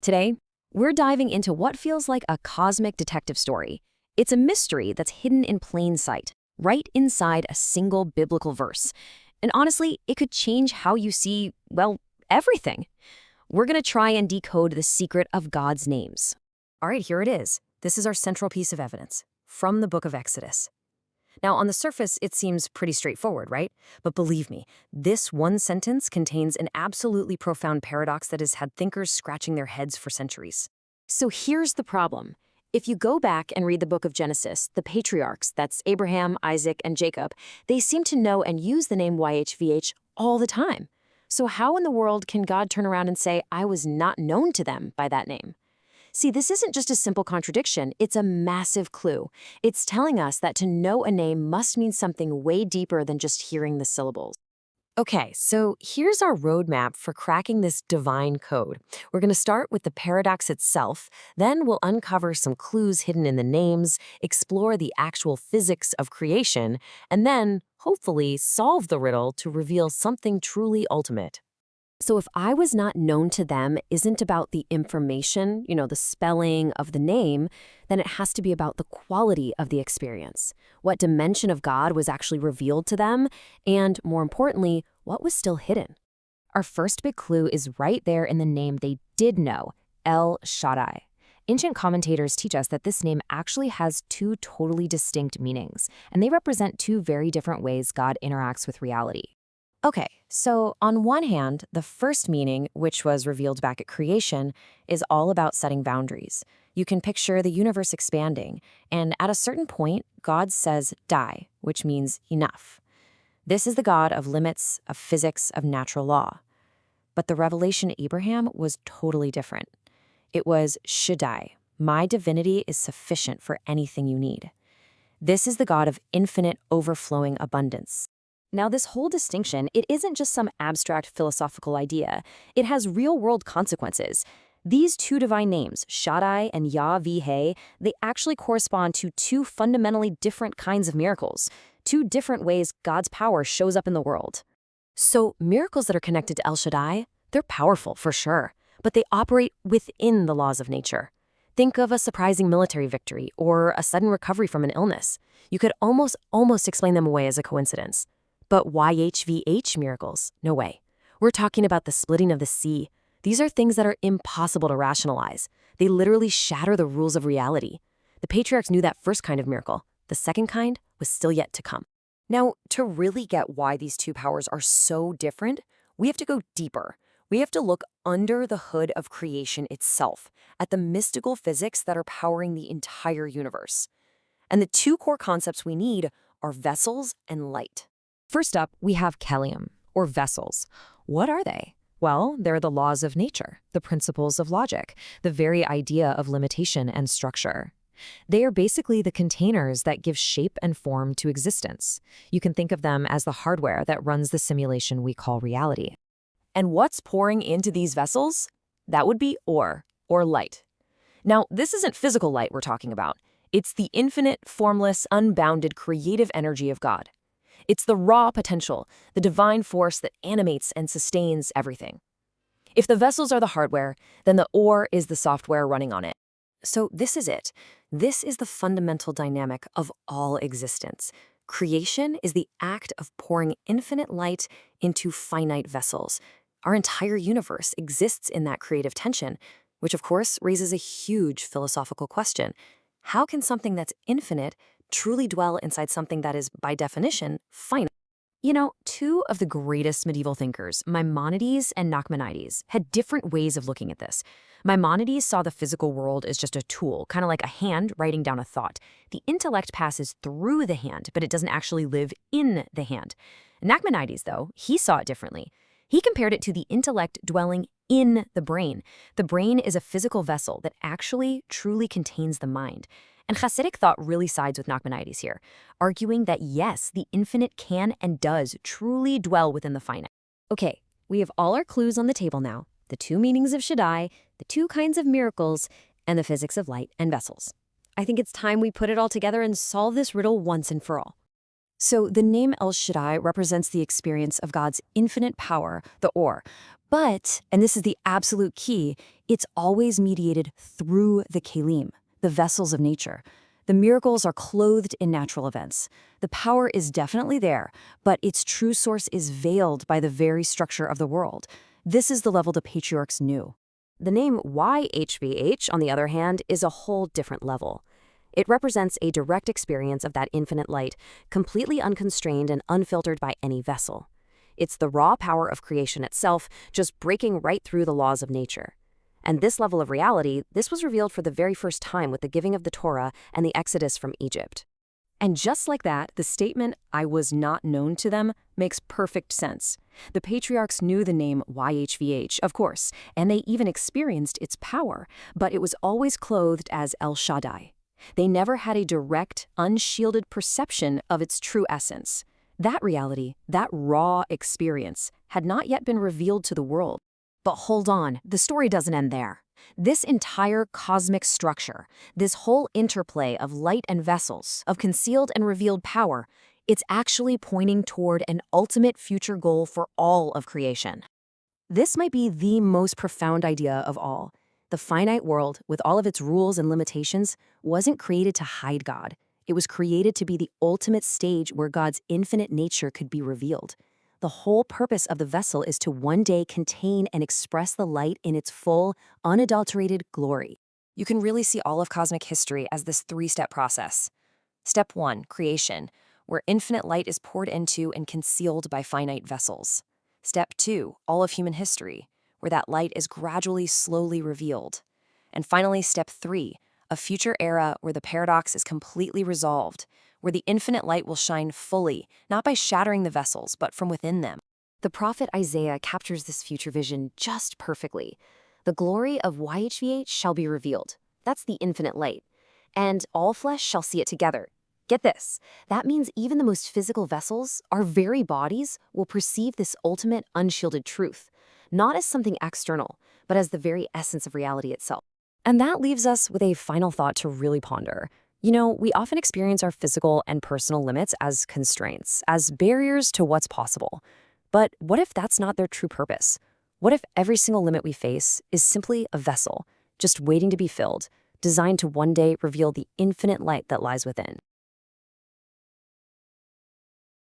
Today, we're diving into what feels like a cosmic detective story. It's a mystery that's hidden in plain sight, right inside a single biblical verse. And honestly, it could change how you see, well, everything. We're going to try and decode the secret of God's names. All right, here it is. This is our central piece of evidence from the book of Exodus. Now, on the surface, it seems pretty straightforward, right? But believe me, this one sentence contains an absolutely profound paradox that has had thinkers scratching their heads for centuries. So here's the problem. If you go back and read the book of Genesis, the patriarchs, that's Abraham, Isaac, and Jacob, they seem to know and use the name YHVH all the time. So how in the world can God turn around and say, I was not known to them by that name? See, this isn't just a simple contradiction, it's a massive clue. It's telling us that to know a name must mean something way deeper than just hearing the syllables. Okay, so here's our roadmap for cracking this divine code. We're going to start with the paradox itself, then we'll uncover some clues hidden in the names, explore the actual physics of creation, and then, hopefully, solve the riddle to reveal something truly ultimate. So if I was not known to them isn't about the information, the spelling of the name, then it has to be about the quality of the experience. What dimension of God was actually revealed to them, and more importantly, what was still hidden? Our first big clue is right there in the name they did know, El Shaddai. Ancient commentators teach us that this name actually has two totally distinct meanings, and they represent two very different ways God interacts with reality. Okay, so on one hand, the first meaning, which was revealed back at creation, is all about setting boundaries. You can picture the universe expanding, and at a certain point, God says die, which means enough. This is the God of limits, of physics, of natural law. But the revelation to Abraham was totally different. It was Shaddai, my divinity is sufficient for anything you need. This is the God of infinite, overflowing abundance. Now, this whole distinction, it isn't just some abstract philosophical idea. It has real-world consequences. These two divine names, Shaddai and Yah-veh, they actually correspond to two fundamentally different kinds of miracles, two different ways God's power shows up in the world. So, miracles that are connected to El Shaddai, they're powerful for sure, but they operate within the laws of nature. Think of a surprising military victory or a sudden recovery from an illness. You could almost explain them away as a coincidence. But YHVH miracles? No way. We're talking about the splitting of the sea. These are things that are impossible to rationalize. They literally shatter the rules of reality. The patriarchs knew that first kind of miracle. The second kind was still yet to come. Now, to really get why these two powers are so different, we have to go deeper. We have to look under the hood of creation itself, at the mystical physics that are powering the entire universe. And the two core concepts we need are vessels and light. First up, we have Kelium, or vessels. What are they? Well, they're the laws of nature, the principles of logic, the very idea of limitation and structure. They are basically the containers that give shape and form to existence. You can think of them as the hardware that runs the simulation we call reality. And what's pouring into these vessels? That would be or light. Now, this isn't physical light we're talking about. It's the infinite, formless, unbounded creative energy of God. It's the raw potential, the divine force that animates and sustains everything. If the vessels are the hardware, then the ore is the software running on it. So this is it. This is the fundamental dynamic of all existence. Creation is the act of pouring infinite light into finite vessels. Our entire universe exists in that creative tension, which of course raises a huge philosophical question. How can something that's infinite truly dwell inside something that is, by definition, finite? Two of the greatest medieval thinkers, Maimonides and Nachmanides, had different ways of looking at this. Maimonides saw the physical world as just a tool, kind of like a hand writing down a thought. The intellect passes through the hand, but it doesn't actually live in the hand. Nachmanides, though, he saw it differently. He compared it to the intellect dwelling in the brain. The brain is a physical vessel that actually truly contains the mind. And Hasidic thought really sides with Nachmanides here, arguing that yes, the infinite can and does truly dwell within the finite. Okay, we have all our clues on the table now, the two meanings of Shaddai, the two kinds of miracles, and the physics of light and vessels. I think it's time we put it all together and solve this riddle once and for all. So the name El Shaddai represents the experience of God's infinite power, the or, But, and this is the absolute key, it's always mediated through the kalim, the vessels of nature. The miracles are clothed in natural events. The power is definitely there, but its true source is veiled by the very structure of the world. This is the level the patriarchs knew. The name YHVH, on the other hand, is a whole different level. It represents a direct experience of that infinite light, completely unconstrained and unfiltered by any vessel. It's the raw power of creation itself, just breaking right through the laws of nature. And this level of reality, this was revealed for the very first time with the giving of the Torah and the Exodus from Egypt. And just like that, the statement, "I was not known to them," makes perfect sense. The patriarchs knew the name YHVH, of course, and they even experienced its power, but it was always clothed as El Shaddai. They never had a direct, unshielded perception of its true essence. That reality, that raw experience, had not yet been revealed to the world. But hold on, the story doesn't end there. This entire cosmic structure, this whole interplay of light and vessels, of concealed and revealed power, it's actually pointing toward an ultimate future goal for all of creation. This might be the most profound idea of all. The finite world, with all of its rules and limitations, wasn't created to hide God. It was created to be the ultimate stage where God's infinite nature could be revealed. The whole purpose of the vessel is to one day contain and express the light in its full, unadulterated glory. You can really see all of cosmic history as this three-step process. Step 1, creation, where infinite light is poured into and concealed by finite vessels. Step 2, all of human history, where that light is gradually, slowly revealed. And finally, step 3, a future era where the paradox is completely resolved, where the infinite light will shine fully, not by shattering the vessels, but from within them. The prophet Isaiah captures this future vision just perfectly. The glory of YHVH shall be revealed. That's the infinite light. And all flesh shall see it together. Get this. That means even the most physical vessels, our very bodies, will perceive this ultimate unshielded truth, not as something external, but as the very essence of reality itself. And that leaves us with a final thought to really ponder. You know, we often experience our physical and personal limits as constraints, as barriers to what's possible. But what if that's not their true purpose? What if every single limit we face is simply a vessel, just waiting to be filled, designed to one day reveal the infinite light that lies within?